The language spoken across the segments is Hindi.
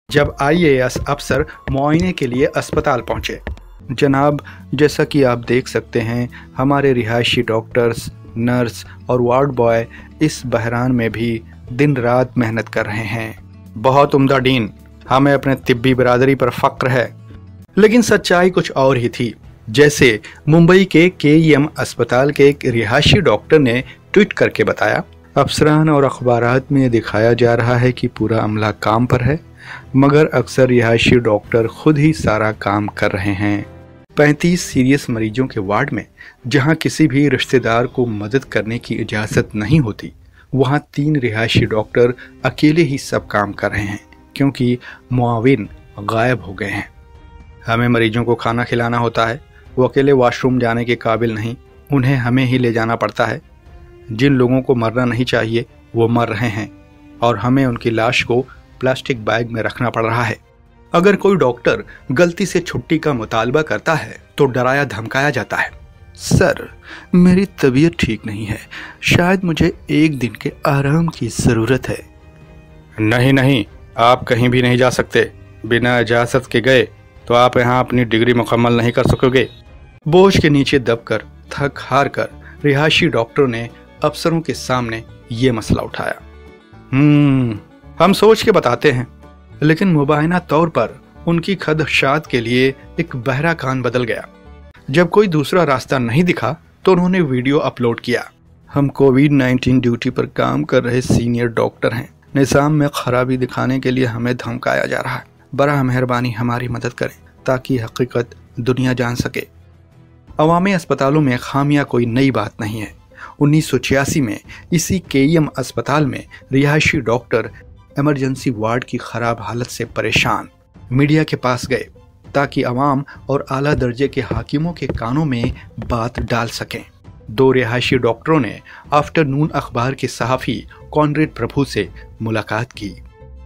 जब आईएएस अफसर मुआयने के लिए अस्पताल पहुंचे। जनाब, जैसा कि आप देख सकते हैं, हमारे रिहायशी डॉक्टर्स, नर्स और वार्ड बॉय इस बहरान में भी दिन रात मेहनत कर रहे हैं। बहुत उम्दा डीन, हमें अपने तिब्बी बरादरी पर फक्र है। लेकिन सच्चाई कुछ और ही थी। जैसे मुंबई के केईएम अस्पताल के एक रिहायशी डॉक्टर ने ट्वीट करके बताया, अफसरान और अखबारात में दिखाया जा रहा है कि पूरा अमला काम पर है, मगर अक्सर रिहायशी डॉक्टर खुद ही सारा काम कर रहे हैं। 35 सीरियस मरीजों के वार्ड में जहां किसी भी रिश्तेदार को मदद करने की इजाज़त नहीं होती, वहां 3 रिहायशी डॉक्टर अकेले ही सब काम कर रहे हैं, क्योंकि मुआविन गायब हो गए हैं। हमें मरीजों को खाना खिलाना होता है, वो अकेले वॉशरूम जाने के काबिल नहीं, उन्हें हमें ही ले जाना पड़ता है। जिन लोगों को मरना नहीं चाहिए वो मर रहे हैं और हमें उनकी लाश को प्लास्टिक बैग में रखना पड़ रहा है। अगर कोई डॉक्टर गलती से छुट्टी का मुतालबा करता है तो डराया धमकाया जाता है। सर, मेरी तबीयत ठीक नहीं है, शायद मुझे 1 दिन के आराम की ज़रूरत है। नहीं, आप कहीं भी नहीं जा सकते। बिना इजाज़त के गए तो आप यहाँ अपनी डिग्री मुकम्मल नहीं कर सकोगे। बोझ के नीचे दबकर थक हार कर रिहायशी डॉक्टरों ने अफसरों के सामने ये मसला उठाया। हम सोच के बताते हैं, लेकिन मुबायना तौर पर उनकी खदशात के लिए एक बहरा कान बदल गया। जब कोई दूसरा रास्ता नहीं दिखा तो उन्होंने वीडियो अपलोड किया। हम कोविड-19 ड्यूटी पर काम कर रहे सीनियर डॉक्टर हैं। निज़ाम में खराबी दिखाने के लिए हमें धमकाया जा रहा है। बरा मेहरबानी हमारी मदद करें ताकि हकीकत दुनिया जान सके। अवामी अस्पतालों में खामियां कोई नई बात नहीं है। 1986 में इसी केईएम अस्पताल में रिहायशी डॉक्टर इमरजेंसी वार्ड की खराब हालत से परेशान मीडिया के पास गए ताकि अवाम और आला दर्जे के हाकिमों के कानों में बात डाल सकें। 2 रिहायशी डॉक्टरों ने आफ्टरनून अखबार के सहाफ़ी कॉनरेड प्रभु से मुलाकात की।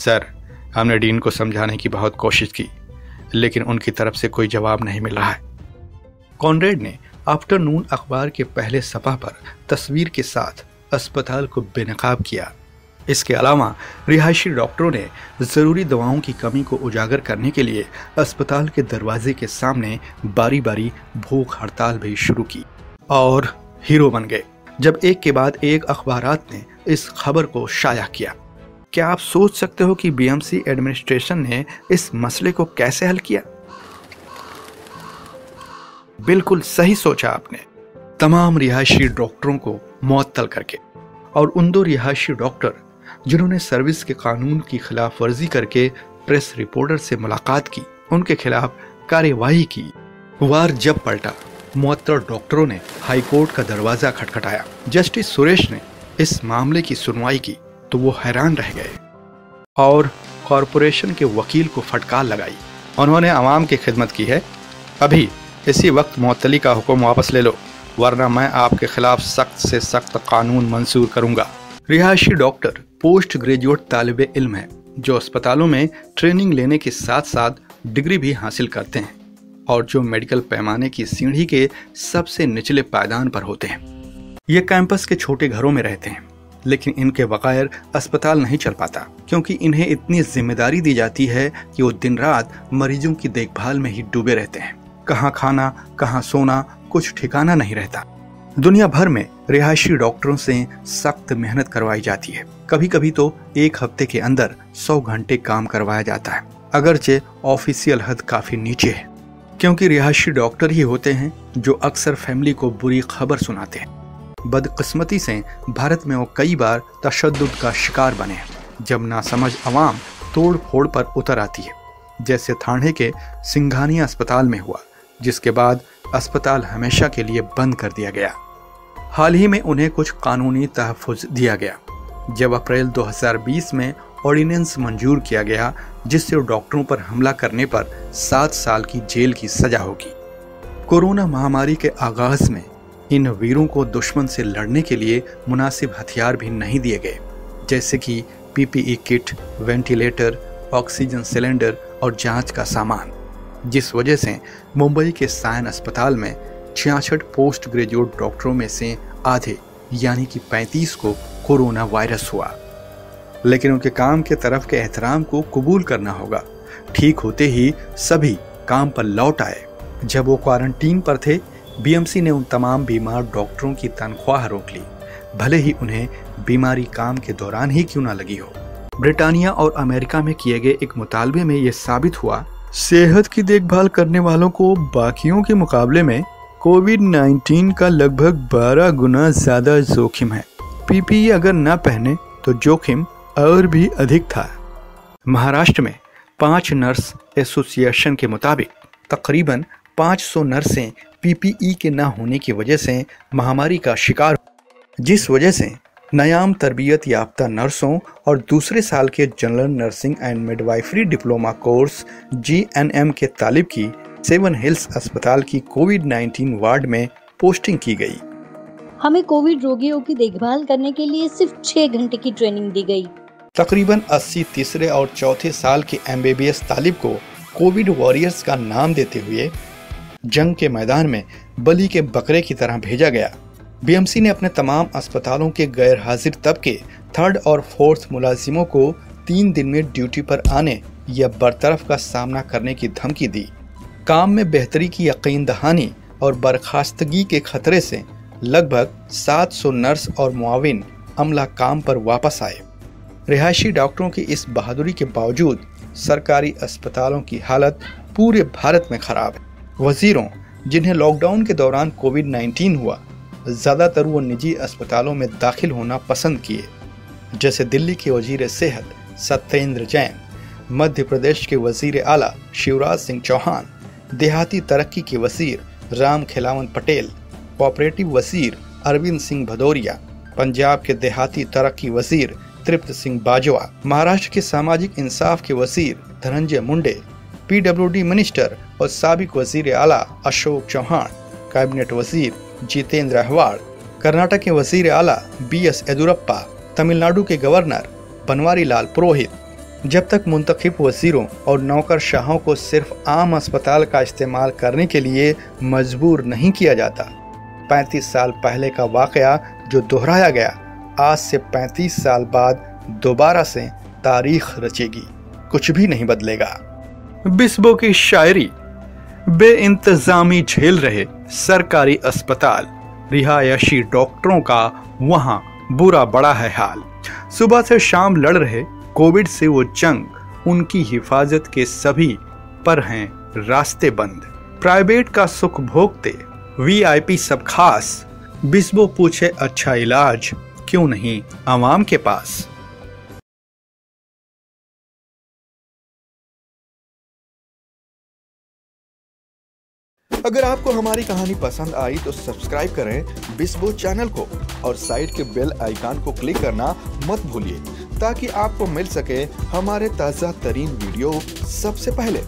सर, हमने डीन को समझाने की बहुत कोशिश की, लेकिन उनकी तरफ से कोई जवाब नहीं मिल रहा है। कॉनरेड ने आफ्टरनून अखबार के पहले सफ़ा पर तस्वीर के साथ अस्पताल को बेनकाब किया। इसके अलावा रिहायशी डॉक्टरों ने ज़रूरी दवाओं की कमी को उजागर करने के लिए अस्पताल के दरवाजे के सामने बारी बारी भूख हड़ताल भी शुरू की और हीरो बन गए जब एक के बाद एक अखबारात ने इस खबर को शाया किया। क्या आप सोच सकते हो कि बीएमसी एडमिनिस्ट्रेशन ने इस मसले को कैसे हल किया? बिल्कुल सही सोचा आपने, तमाम रिहायशी डॉक्टरों को मुअत्तल करके। और उन 2 रिहायशी डॉक्टर जिन्होंने सर्विस के कानून की खिलाफ वर्जी करके प्रेस रिपोर्टर से मुलाकात की, उनके खिलाफ कार्यवाही की। वार जब पलटा, मुअत्तल डॉक्टरों ने हाईकोर्ट का दरवाजा खटखटाया। जस्टिस सुरेश ने इस मामले की सुनवाई की तो वो हैरान रह गए और कॉरपोरेशन के वकील को फटकार लगाई। उन्होंने आवाम की खिदमत की है, अभी इसी वक्त मुअत्तली का हुक्म वापस ले लो, वरना मैं आपके खिलाफ सख्त से सख्त कानून मंजूर करूंगा। रिहायशी डॉक्टर पोस्ट ग्रेजुएट तालिबे इल्म है जो अस्पतालों में ट्रेनिंग लेने के साथ साथ डिग्री भी हासिल करते हैं और जो मेडिकल पैमाने की सीढ़ी के सबसे निचले पायदान पर होते हैं। ये कैंपस के छोटे घरों में रहते हैं, लेकिन इनके बगैर अस्पताल नहीं चल पाता, क्योंकि इन्हें इतनी जिम्मेदारी दी जाती है कि वो दिन रात मरीजों की देखभाल में ही डूबे रहते हैं। कहाँ खाना, कहाँ सोना, कुछ ठिकाना नहीं रहता। दुनिया भर में रिहायशी डॉक्टरों से सख्त मेहनत करवाई जाती है। कभी कभी तो 1 हफ्ते के अंदर 100 घंटे काम करवाया जाता है, अगरचे ऑफिशियल हद काफी नीचे है, क्योंकि रिहायशी डॉक्टर ही होते हैं जो अक्सर फैमिली को बुरी खबर सुनाते हैं। बदकिस्मती से भारत में वो कई बार तशद्दुद का शिकार बने जब नासमझ अवाम तोड़ फोड़ पर उतर आती है, जैसे थाने के सिंघानिया अस्पताल में हुआ, जिसके बाद अस्पताल हमेशा के लिए बंद कर दिया गया। हाल ही में उन्हें कुछ कानूनी तहफ़्फ़ुज़ दिया गया जब अप्रैल 2020 में ऑर्डिनेंस मंजूर किया गया, जिससे डॉक्टरों पर हमला करने पर 7 साल की जेल की सजा होगी। कोरोना महामारी के आगाज में इन वीरों को दुश्मन से लड़ने के लिए मुनासिब हथियार भी नहीं दिए गए, जैसे कि PPE kit, ventilator, oxygen cylinder और जांच का सामान, जिस वजह से मुंबई के सायन अस्पताल में 66 पोस्ट ग्रेजुएट डॉक्टरों में से आधे यानी कि 35 को कोरोना वायरस हुआ। लेकिन उनके काम के तरफ के एहतराम को कबूल करना होगा। ठीक होते ही सभी काम पर लौट आए। जब वो क्वारंटीन पर थे, बीएमसी ने उन तमाम बीमार डॉक्टरों की तनख्वाह रोक ली, भले ही उन्हें बीमारी काम के दौरान ही क्यों ना लगी हो। ब्रिटानिया और अमेरिका में किए गए एक मुतालबे में यह साबित हुआ, सेहत की देखभाल करने वालों को बाकियों के मुकाबले में कोविड-19 का लगभग 12 गुना ज्यादा जोखिम है। पीपीई अगर न पहने तो जोखिम और भी अधिक था। महाराष्ट्र में 5 नर्स एसोसिएशन के मुताबिक तकरीबन 500 नर्सें पीपीई के न होने की वजह से महामारी का शिकार, जिस वजह से नयाम तरबियत याफ्ता नर्सों और दूसरे साल के general nursing and midwifery diploma course GNM के तालिब की सेवन हिल्स अस्पताल की कोविड-19 वार्ड में पोस्टिंग की गई। हमें कोविड रोगियों की देखभाल करने के लिए सिर्फ 6 घंटे की ट्रेनिंग दी गई। तकरीबन 80 तीसरे और चौथे साल के MBBS तालिब को कोविड वॉरियर्स का नाम देते हुए जंग के मैदान में बलि के बकरे की तरह भेजा गया। बीएमसी ने अपने तमाम अस्पतालों के गैर हाजिर तबके 3rd और 4th मुलाजिमों को 3 दिन में ड्यूटी पर आने या बरतरफ का सामना करने की धमकी दी। काम में बेहतरी की यकीन दहानी और बर्खास्तगी के खतरे से लगभग 700 नर्स और मुआविन अमला काम पर वापस आए। रिहायशी डॉक्टरों की इस बहादुरी के बावजूद सरकारी अस्पतालों की हालत पूरे भारत में खराब है। वजीरों जिन्हें लॉकडाउन के दौरान कोविड-19 हुआ, ज़्यादातर वो निजी अस्पतालों में दाखिल होना पसंद किए, जैसे दिल्ली के वजीर सेहत सत्येंद्र जैन, मध्य प्रदेश के वजीर आला शिवराज सिंह चौहान, देहाती तरक्की के वजीर राम खिलावन पटेल, कोऑपरेटिव वजीर अरविंद सिंह भदौरिया, पंजाब के देहाती तरक्की वजीर तृप्त सिंह बाजवा, महाराष्ट्र के सामाजिक इंसाफ के वजीर धनंजय मुंडे, PWD मिनिस्टर और साबिक वजीर आला अशोक चौहान, कैबिनेट वजीर जितेंद्र अहवाड़, कर्नाटक के वजीर आला BS येदुरप्पा, तमिलनाडु के गवर्नर बनवारी लाल पुरोहित। जब तक मुंतखब वजीरों और नौकरशाहों को सिर्फ आम अस्पताल का इस्तेमाल करने के लिए मजबूर नहीं किया जाता, 35 साल पहले का वाकया जो दोहराया गया, आज से 35 साल बाद दोबारा से तारीख रचेगी। कुछ भी नहीं बदलेगा। बिस्बो की शायरी। बेइंतजामी झेल रहे सरकारी अस्पताल, रिहायशी डॉक्टरों का वहां बुरा बड़ा है हाल। सुबह से शाम लड़ रहे कोविड से वो जंग, उनकी हिफाजत के सभी पर हैं रास्ते बंद। प्राइवेट का सुख भोगते VIP सब खास, बिस्बो पूछे अच्छा इलाज क्यों नहीं आवाम के पास। अगर आपको हमारी कहानी पसंद आई तो सब्सक्राइब करें बिस्बो चैनल को और साइड के बेल आइकन को क्लिक करना मत भूलिए, ताकि आपको मिल सके हमारे ताज़ा तरीन वीडियो सबसे पहले।